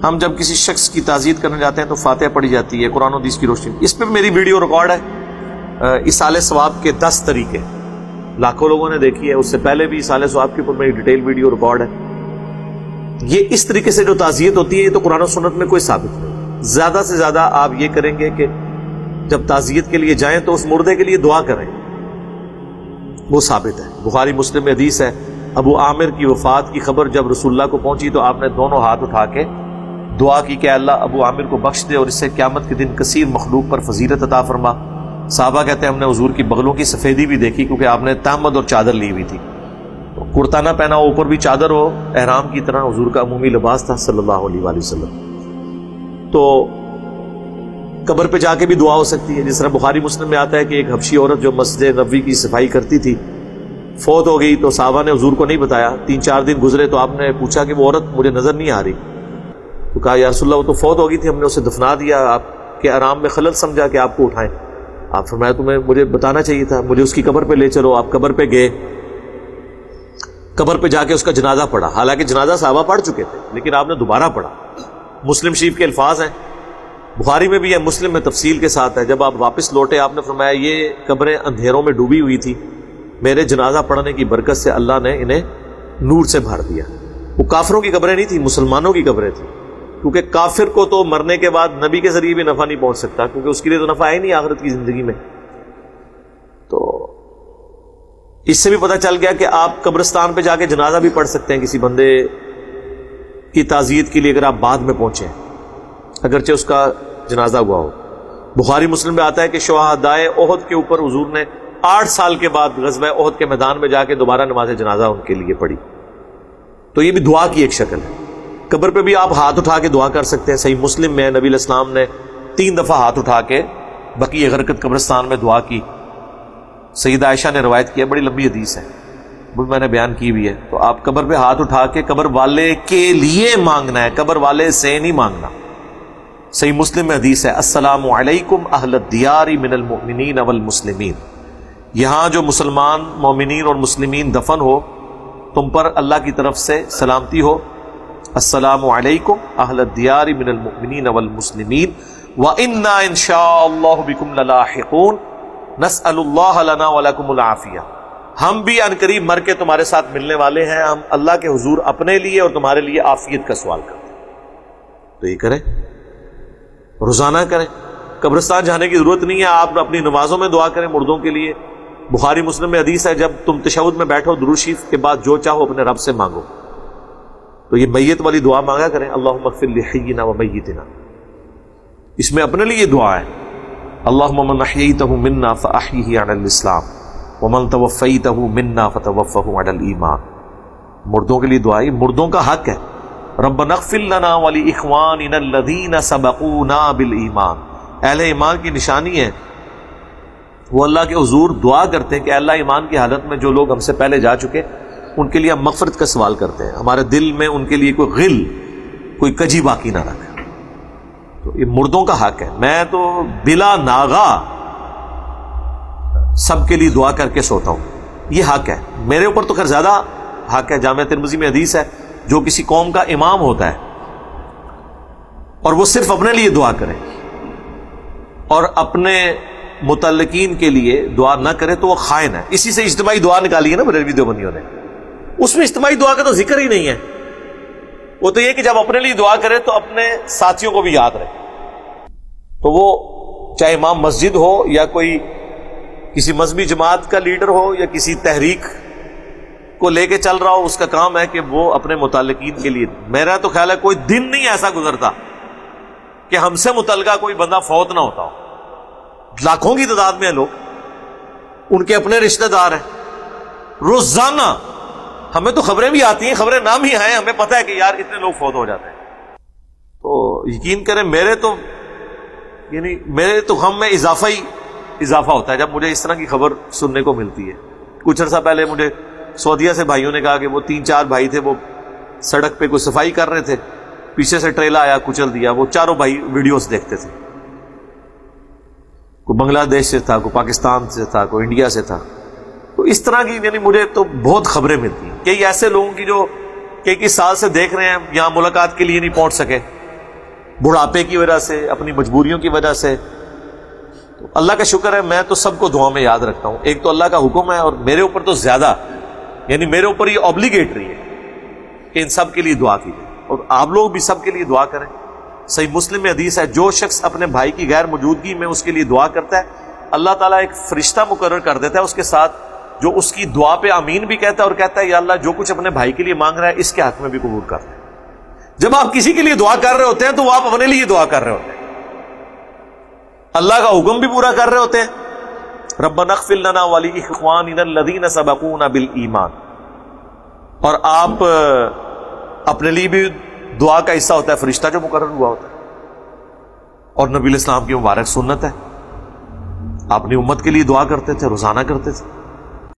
ہم جب کسی شخص کی تعزیت کرنے جاتے ہیں تو فاتحہ پڑھی جاتی ہے قرآن و حدیث کی روشنی. اس پہ میری ویڈیو ریکارڈ ہے، ایصال ثواب کے 10 طریقے، لاکھوں لوگوں نے دیکھی ہے. اس سے پہلے بھی ایصال ثواب کے اوپر میری ڈیٹیل ویڈیو ریکارڈ ہے. یہ اس طریقے سے جو تعزیت ہوتی ہے یہ تو قرآن و سنت میں کوئی ثابت نہیں. زیادہ سے زیادہ آپ یہ کریں گے کہ جب تعزیت کے لیے جائیں تو اس مردے کے لیے دعا کریں، وہ ثابت ہے. بخاری مسلم میں حدیث ہے، ابو عامر کی وفات کی خبر جب رسول اللہ کو پہنچی تو آپ نے دونوں ہاتھ اٹھا کے دعا کی کہ اللہ ابو عامر کو بخش دے اور اس سے قیامت کے دن کثیر مخلوق پر فضیلت عطا فرما. صحابہ کہتے ہیں ہم نے حضور کی بغلوں کی سفیدی بھی دیکھی کیونکہ آپ نے تہمد اور چادر لی ہوئی تھی. تو کرتا نہ پہنا ہو، اوپر بھی چادر ہو، احرام کی طرح حضور کا عمومی لباس تھا صلی اللہ علیہ وآلہ وسلم. تو قبر پہ جا کے بھی دعا ہو سکتی ہے. جس طرح بخاری مسلم میں آتا ہے کہ ایک حبشی عورت جو مسجد نبوی کی صفائی کرتی تھی فوت ہو گئی، تو صحابہ نے حضور کو نہیں بتایا. 3-4 دن گزرے تو آپ نے پوچھا کہ وہ عورت مجھے نظر نہیں آ رہی. تو کہا یا رسول اللہ وہ تو فوت ہو گئی تھی، ہم نے اسے دفنا دیا، آپ کے آرام میں خلل سمجھا کہ آپ کو اٹھائیں. آپ فرمایا تمہیں مجھے بتانا چاہیے تھا، مجھے اس کی قبر پہ لے چلو. آپ قبر پہ گئے، قبر پہ جا کے اس کا جنازہ پڑھا. حالانکہ جنازہ صحابہ پڑھ چکے تھے لیکن آپ نے دوبارہ پڑھا. مسلم شریف کے الفاظ ہیں، بخاری میں بھی ہے، مسلم میں تفصیل کے ساتھ ہے. جب آپ واپس لوٹے آپ نے فرمایا یہ قبریں اندھیروں میں ڈوبی ہوئی تھی، میرے جنازہ پڑھنے کی برکت سے اللہ نے انہیں نور سے بھر دیا. وہ کافروں کی قبریں نہیں تھیں، مسلمانوں کی قبریں تھیں. کیونکہ کافر کو تو مرنے کے بعد نبی کے ذریعے بھی نفع نہیں پہنچ سکتا، کیونکہ اس کے لیے تو نفع ہے نہیں آخرت کی زندگی میں. تو اس سے بھی پتہ چل گیا کہ آپ قبرستان پہ جا کے جنازہ بھی پڑھ سکتے ہیں کسی بندے کی تعزیت کے لیے اگر آپ بعد میں پہنچیں، اگرچہ اس کا جنازہ ہوا ہو. بخاری مسلم میں آتا ہے کہ شہدائے احد کے اوپر حضور نے 8 سال کے بعد غزوہ احد کے میدان میں جا کے دوبارہ نماز جنازہ ان کے لیے پڑھی. تو یہ بھی دعا کی ایک شکل ہے. قبر پہ بھی آپ ہاتھ اٹھا کے دعا کر سکتے ہیں. صحیح مسلم میں نبی علیہ السلام نے 3 دفعہ ہاتھ اٹھا کے بقیع غرقد قبرستان میں دعا کی. سیدہ عائشہ نے روایت کی ہے، بڑی لمبی حدیث ہے، وہ میں نے بیان کی بھی ہے. تو آپ قبر پہ ہاتھ اٹھا کے قبر والے کے لیے مانگنا ہے، قبر والے سے نہیں مانگنا. صحیح مسلم میں حدیث ہے، السلام علیکم اہل الدیار من المؤمنین والمسلمین. یہاں جو مسلمان مومنین اور مسلمین دفن ہو تم پر اللہ کی طرف سے سلامتی ہو. السلام علیکم اہل الدیار من المؤمنین والمسلمین وَإِنَّا إِن شَاءَ اللَّهُ بِكُمْ لَلَاحِقُونَ نَسْأَلُ اللَّهَ لَنَا وَلَكُمُ الْعَافِيَةَ. ہم بھی ان قریب مر کے تمہارے ساتھ ملنے والے ہیں، ہم اللہ کے حضور اپنے لیے اور تمہارے لیے عافیت کا سوال کرتے ہیں. تو یہ کریں، روزانہ کریں. قبرستان جانے کی ضرورت نہیں ہے، آپ اپنی نمازوں میں دعا کریں مردوں کے لیے. بخاری مسلم میں حدیث ہے، جب تم تشہد میں بیٹھو درود شریف کے بعد جو چاہو اپنے رب سے مانگو. تو یہ میت والی دعا مانگا کریں، اللہم اغفر لحینا ومیتنا. اس میں اپنے لیے دعا ہے، اللہم من احییتہ منا فاحیہ علی الاسلام ومن توفیتہ منا فتوفہ علی الایمان. مردوں کے لیے دعا ہے، مردوں کا حق ہے. ربنا اغفر لنا ولاخواننا الذین سبقونا بالایمان. اہل ایمان کی نشانی ہے، وہ اللہ کے حضور دعا کرتے ہیں کہ اللہ ایمان کی حالت میں جو لوگ ہم سے پہلے جا چکے ان کے لیے ہم مغفرت کا سوال کرتے ہیں، ہمارے دل میں ان کے لیے کوئی غل کوئی کجی باقی نہ رکھے. تو یہ مردوں کا حق ہے. میں تو بلا ناغا سب کے لیے دعا کر کے سوتا ہوں، یہ حق ہے. میرے اوپر تو خیر زیادہ حق ہے. جامعہ ترمذی میں حدیث ہے، جو کسی قوم کا امام ہوتا ہے اور وہ صرف اپنے لیے دعا کرے اور اپنے متعلقین کے لیے دعا نہ کرے تو وہ خائن ہے. اسی سے اجتماعی دعا نکالی ہے نا بریلوی دیوبندیوں نے. اس میں اجتماعی دعا کا تو ذکر ہی نہیں ہے. وہ تو یہ کہ جب اپنے لیے دعا کرے تو اپنے ساتھیوں کو بھی یاد رکھے. تو وہ چاہے امام مسجد ہو یا کوئی کسی مذہبی جماعت کا لیڈر ہو یا کسی تحریک کو لے کے چل رہا ہو، اس کا کام ہے کہ وہ اپنے متعلقین کے لیے. میرا تو خیال ہے کوئی دن نہیں ایسا گزرتا کہ ہم سے متعلقہ کوئی بندہ فوت نہ ہوتا ہو. لاکھوں کی تعداد میں ہیں لوگ، ان کے اپنے رشتہ دار ہیں. روزانہ ہمیں تو خبریں بھی آتی ہیں، خبریں نام ہی آئیں، ہمیں پتہ ہے کہ یار اتنے لوگ فوت ہو جاتے ہیں. تو یقین کریں میرے تو غم میں اضافہ ہوتا ہے جب مجھے اس طرح کی خبر سننے کو ملتی ہے. کچھ عرصہ پہلے مجھے سعودیہ سے بھائیوں نے کہا کہ وہ 3-4 بھائی تھے، وہ سڑک پہ کوئی صفائی کر رہے تھے، پیچھے سے ٹریلا آیا کچل دیا. وہ چاروں بھائی ویڈیوز دیکھتے تھے، کوئی بنگلہ دیش سے تھا، کوئی پاکستان سے تھا، کوئی انڈیا سے تھا. تو اس طرح کی مجھے تو بہت خبریں ملتی ہیں. کئی ایسے لوگوں کی جو کئی سال سے دیکھ رہے ہیں، یہاں ملاقات کے لیے نہیں پہنچ سکے، بڑھاپے کی وجہ سے، اپنی مجبوریوں کی وجہ سے. تو اللہ کا شکر ہے میں تو سب کو دعا میں یاد رکھتا ہوں. ایک تو اللہ کا حکم ہے، اور میرے اوپر تو زیادہ، یعنی میرے اوپر یہ obligatory ہے کہ ان سب کے لیے دعا کی جائے، اور آپ لوگ بھی سب کے لیے دعا کریں. صحیح مسلم میں حدیث ہے، جو شخص اپنے بھائی کی غیر موجودگی میں اس کے لیے دعا کرتا ہے، اللہ تعالیٰ ایک فرشتہ مقرر کر دیتا ہے اس کے ساتھ، جو اس کی دعا پہ آمین بھی کہتا ہے اور کہتا ہے یا اللہ جو کچھ اپنے بھائی کے لیے مانگ رہا ہے اس کے حق میں بھی قبول کر لیں. جب آپ کسی کے لیے دعا کر رہے ہوتے ہیں تو وہ آپ اپنے لیے دعا کر رہے ہوتے ہیں، اللہ کا حکم بھی پورا کر رہے ہوتے ہیں. ربنا اغفر لنا ولاخواننا الذین سبقونا بالایمان. اور آپ اپنے لیے بھی دعا کا حصہ ہوتا ہے فرشتہ جو مقرر ہوا ہوتا ہے، اور نبی علیہ السلام کی مبارک سنت ہے، اپنی امت کے لیے دعا کرتے تھے، روزانہ کرتے تھے.